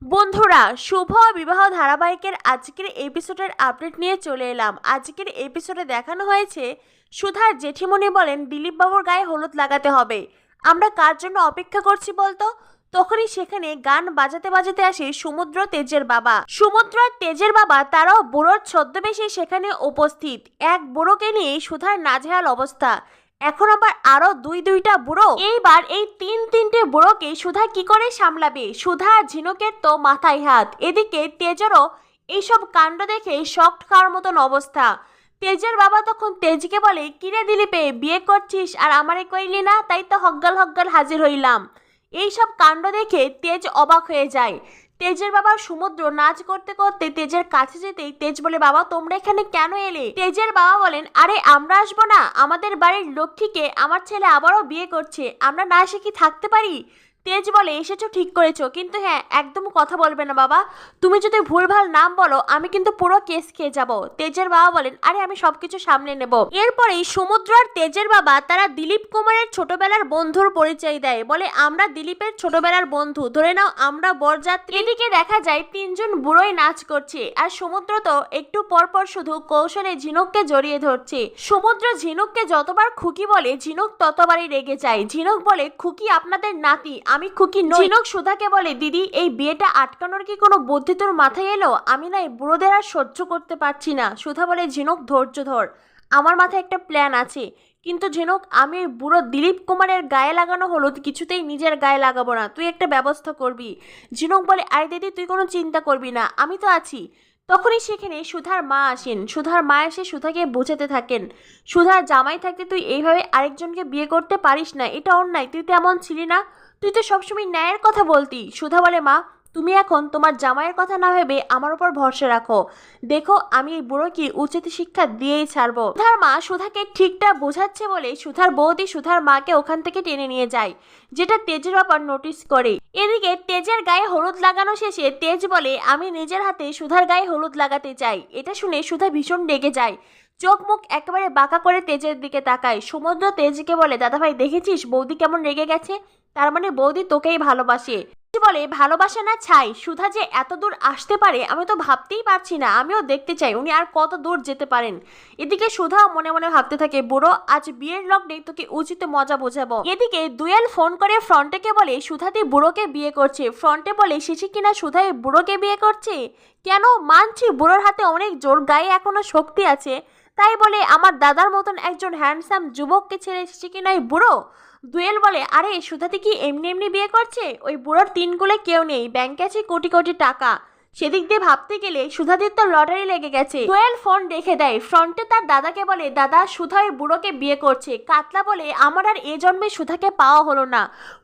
বন্ধুরা, শুভ বিবাহ ধারাবাহিকের আজকের এপিসোডের আপডেট নিয়ে চলে এলাম। আজকের এপিসোডে দেখানো হয়েছে সুধার জেঠিমণি বলেন দিলীপ বাবুর গায়ে হলুদ লাগাতে হবে। আমরা কার জন্য অপেক্ষা করছি বলতো? তখনই সেখানে গান বাজাতে বাজাতে আসে সমুদ্র তেজের বাবা। সমুদ্র আর তেজের বাবা তারাও বুড়োর ছদ্মবেশে সেখানে উপস্থিত। এক বুড়োকে নিয়ে সুধার নাজেহাল অবস্থা। এখন আবার আরো দুইটা বুড়ো। এইবার এই তিনটে বুড়োকে সুধা কি করে সামলাবে? সুধা আর ঝিনুকের তো মাথায় হাত। এদিকে তেজেরও এইসব কাণ্ড দেখে শক খাওয়ার মতন অবস্থা। তেজের বাবা তখন তেজকে বলে, কিরে দিলীপে, বিয়ে করছিস আর আমারে কইলি না? তাই তো হগ্গাল হগ্গাল হাজির হইলাম। এইসব কাণ্ড দেখে তেজ অবাক হয়ে যায়। তেজের বাবা সমুদ্র নাচ করতে করতে তেজের কাছে যেতেই তেজ বলে, বাবা তোমরা এখানে কেন এলে? তেজের বাবা বলেন, আরে আমরা আসবো না? আমাদের বাড়ির লক্ষ্মীকে আমার ছেলে আবারও বিয়ে করছে, আমরা না এসে কি থাকতে পারি? তেজ বলে, এসেছো ঠিক করেছো, কিন্তু হ্যাঁ একদম কথা বলবে না বাবা। তুমি যদি ভুলভাল নাম বলো আমি কিন্তু পুরো কেস খেয়ে যাব। তেজের বাবা বলেন, আরে আমি সবকিছু সামলে নেব। এরপরেই সমুদ্র আর তেজের বাবা তারা দিলীপ কুমারের ছোটবেলার বন্ধুর পরিচয় দেয়। বলে, আমরা দিলীপের ছোটবেলার বন্ধু, ধরে নাও আমরা বরযাত্রী। এদিকে দেখা যায় তিনজন বুড়োই নাচ করছে আর সমুদ্র তো একটু পরপর শুধু কৌশলে ঝিনুককে জড়িয়ে ধরছে। সমুদ্র ঝিনুককে যতবার খুকি বলে ঝিনুক ততবারই রেগে যায়। ঝিনুক বলে, খুকি আপনাদের নাতি, আমি খুকি নই। ঝিনুক সুধাকে বলে, দিদি এই বিয়েটা আটকানোর কি কোনো বুদ্ধি তোর মাথায় এলো? আমি না এই বুড়োদের আর সহ্য করতে পারছি না। সুধা বলে, ঝিনুক ধৈর্য ধর, আমার মাথায় একটা প্ল্যান আছে। কিন্তু ঝিনুক, আমি ওই বুড়ো দিলীপ কুমারের গায়ে লাগানো হলুদ কিছুতেই নিজের গায়ে লাগাবো না, তুই একটা ব্যবস্থা করবি। ঝিনুক বলে, আরে দিদি তুই কোনো চিন্তা করবি না, আমি তো আছি। তখনই সেখানে সুধার মা আসেন। সুধার মা এসে সুধাকে বোঝাতে থাকেন, সুধার জামাই থাকতে তুই এইভাবে আরেকজনকে বিয়ে করতে পারিস না, এটা অন্যায়, তুই তো এমন ছিলি না, তুই তো সবসময় ন্যায়ের কথা বলতি। সুধা বলে, মা তুমি এখন তোমার জামাইয়ের কথা না ভেবে আমার উপর ভরসা রাখো, দেখো আমি এই বুড়োকে উচিত শিক্ষা দিয়েই ছাড়বো। সুধার মা সুধাকে ঠিকটা বোঝাচ্ছে বলে সুধার বৌদি সুধার মাকে ওখান থেকে টেনে নিয়ে যায়, যেটা তেজের ব্যাপার নোটিস করে। এদিকে তেজের গায়ে হলুদ লাগানো শেষে তেজ বলে, আমি নিজের হাতে সুধার গায়ে হলুদ লাগাতে চাই। এটা শুনে সুধা ভীষণ রেগে যায়, চোখ মুখ একেবারে বাঁকা করে তেজের দিকে তাকায়। সমুদ্র তেজকে বলে, দাদাভাই দেখেছিস বৌদি কেমন রেগে গেছে? তার মানে বৌদি তোকেই ভালোবাসে। বলে, ভালোবাসা না ছাই, সুধা যে এত দূর আসতে পারে আমি তো ভাবতেই পারছি না, আমিও দেখতে চাই উনি আর কত দূর যেতে পারেন। এদিকে সুধা মনে মনে ভাবতে থাকে, বুড়ো আজ বিয়ের লগ্নে তোকে উচিত মজা বোঝাবো। এদিকে দুয়েল ফোন করে ফ্রন্টেকে বলে, সুধাদি বুড়োকে বিয়ে করছে। ফ্রন্টে বলে, শেষে কিনা সুধাই বুড়োকে বিয়ে করছে? কেন? মানছি বুড়োর হাতে অনেক জোর, গায়ে এখনো শক্তি আছে, তাই বলে আমার দাদার মতন একজন হ্যান্ডসাম যুবককে ছেড়ে এসেছে কিনা এই বুড়ো? দুয়েল বলে, আরে সুধাতে কি এমনি এমনি বিয়ে করছে? ওই বুড়োর তিন কুলে কেউ নেই, ব্যাংকে আছে কোটি কোটি টাকা। সেদিক দিয়ে ভাবতে গেলে সুধাদির তো লটারি লেগে গেছে। দুয়েল ফোন রেখে দেয়। ফ্রন্টে তার দাদাকে বলে, দাদা সুধা ওই বুড়োকে বিয়ে করছে। কাতলা বলে, আমার আর এ জন্মে সুধাকে পাওয়া হলো না।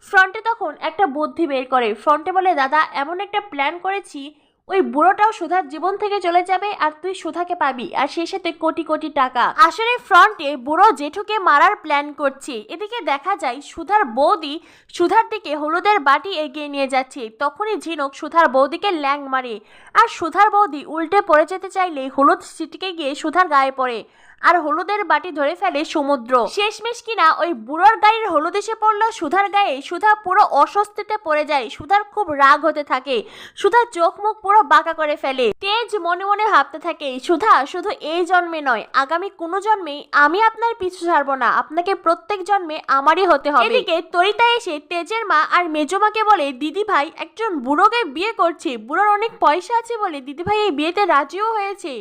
ফ্রন্টে তখন একটা বুদ্ধি বের করে। ফ্রন্টে বলে, দাদা এমন একটা প্ল্যান করেছি, ওই বুড়োটাও সুধার জীবন থেকে চলে যাবে আর তুই সুধাকে পাবি, আর সেই সাথে কোটি কোটি টাকা। আসলে ফ্রন্টে বুড়ো জেঠুকে মারার প্ল্যান করছে। এদিকে দেখা যায় সুধার বৌদি সুধার দিকে হলুদের বাটি এগিয়ে নিয়ে যাচ্ছে। তখনই ঝিনুক সুধার বৌদিকে ল্যাং মারে, আর সুধার বৌদি উল্টে পড়ে যেতে চাইলে হলুদ ছিটকে গিয়ে সুধার গায়ে পড়ে, আর হলুদের বাটি ধরে ফেলে সমুদ্র। শেষমেশ কিনা ওই বুড়োর গায়ের হলুদ এসে পড়লো সুধার গায়ে। সুধা পুরো অস্বস্তিতে পড়ে যায়। সুধার খুব রাগ হতে থাকে। সুধার চোখ মুখ পুরো বাঁকা করে ফেলে। তেজ মনে মনে ভাবতে থাকে, সুধা শুধু এই জন্মে নয়, আগামী কোনো জন্মেই আমি আপনার পিছু ছাড়বো না, আপনাকে প্রত্যেক জন্মে আমারই হতে হবে। এদিকে তরিতা এসে তেজের মা আর মেজমাকে বলে, দিদি ভাই একজন বুড়োকে বিয়ে করছে, বুড়োর অনেক পয়সা আছে বলে দিদি ভাই এই বিয়েতে রাজিও হয়েছে।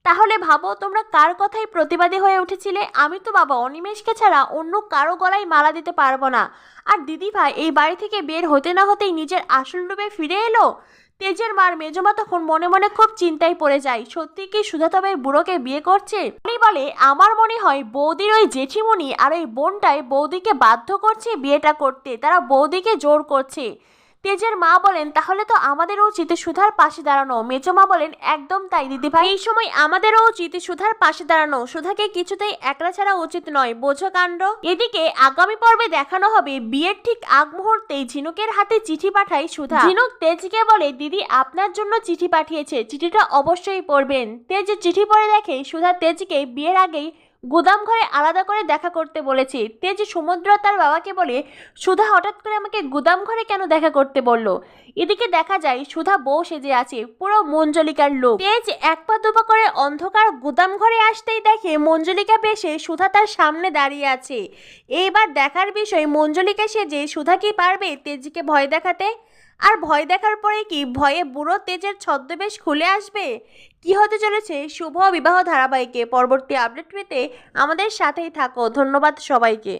তাহলে ভাবো তোমরা কার কথাই প্রতিবাদী হয়ে উঠেছিলে? আমি তো বাবা অনিমেষকে ছাড়া অন্য কারো গলায় মালা দিতে পারবো না। আর দিদি ভাই এই বাড়ি থেকে বের হতে না হতেই নিজের আসল রূপে ফিরে এলো। তেজের মার মেজমা তখন মনে মনে খুব চিন্তায় পড়ে যায়, সত্যি কি সুধা তবে বুড়োকে বিয়ে করছে? উনি বলে, আমার মনে হয় বৌদির ওই জেঠিমণি আর ওই বোনটাই বৌদিকে বাধ্য করছে বিয়েটা করতে, তারা বৌদিকে জোর করছে। তেজের মা বলেন, তাহলে তো আমাদেরও উচিত সুধার পাশে দাঁড়ানো। মেজমা বলেন, একদম তাই দিদি ভাই, এই সময় আমাদেরও উচিত সুধার পাশে দাঁড়ানো, সুধাকে কিছুতেই একলা ছাড়া উচিত নয়, বোঝো কাণ্ড। এদিকে আগামী পর্বে দেখানো হবে বিয়ের ঠিক আগ মুহূর্তেই ঝিনুকের হাতে চিঠি পাঠায় সুধা। ঝিনুক তেজকে বলে, দিদি আপনার জন্য চিঠি পাঠিয়েছে, চিঠিটা অবশ্যই পড়বেন। তেজ চিঠি পড়ে দেখে সুধা তেজকে বিয়ের আগেই গুদাম ঘরে আলাদা করে দেখা করতে বলেছে। তেজ সমুদ্র তার বাবাকে বলে, সুধা হঠাৎ করে আমাকে গুদাম ঘরে কেন দেখা করতে বলল। এদিকে দেখা যায় সুধা বউ সেজে আছে, পুরো মঞ্জলিকার লোক। তেজ এক পা দুপা করে অন্ধকার গুদাম ঘরে আসতেই দেখে মঞ্জলিকা বেশে সুধা তার সামনে দাঁড়িয়ে আছে। এইবার দেখার বিষয়, মঞ্জলিকা সেজে সুধা কি পারবে তেজকে ভয় দেখাতে? আর ভয় দেখার পরে কি ভয়ে বুড়ো তেজের ছদ্মবেশ খুলে আসবে? কি হতে চলেছে শুভ বিবাহ ধারাবাহিকে পরবর্তী আপডেট পেতে আমাদের সাথেই থাকো। ধন্যবাদ সবাইকে।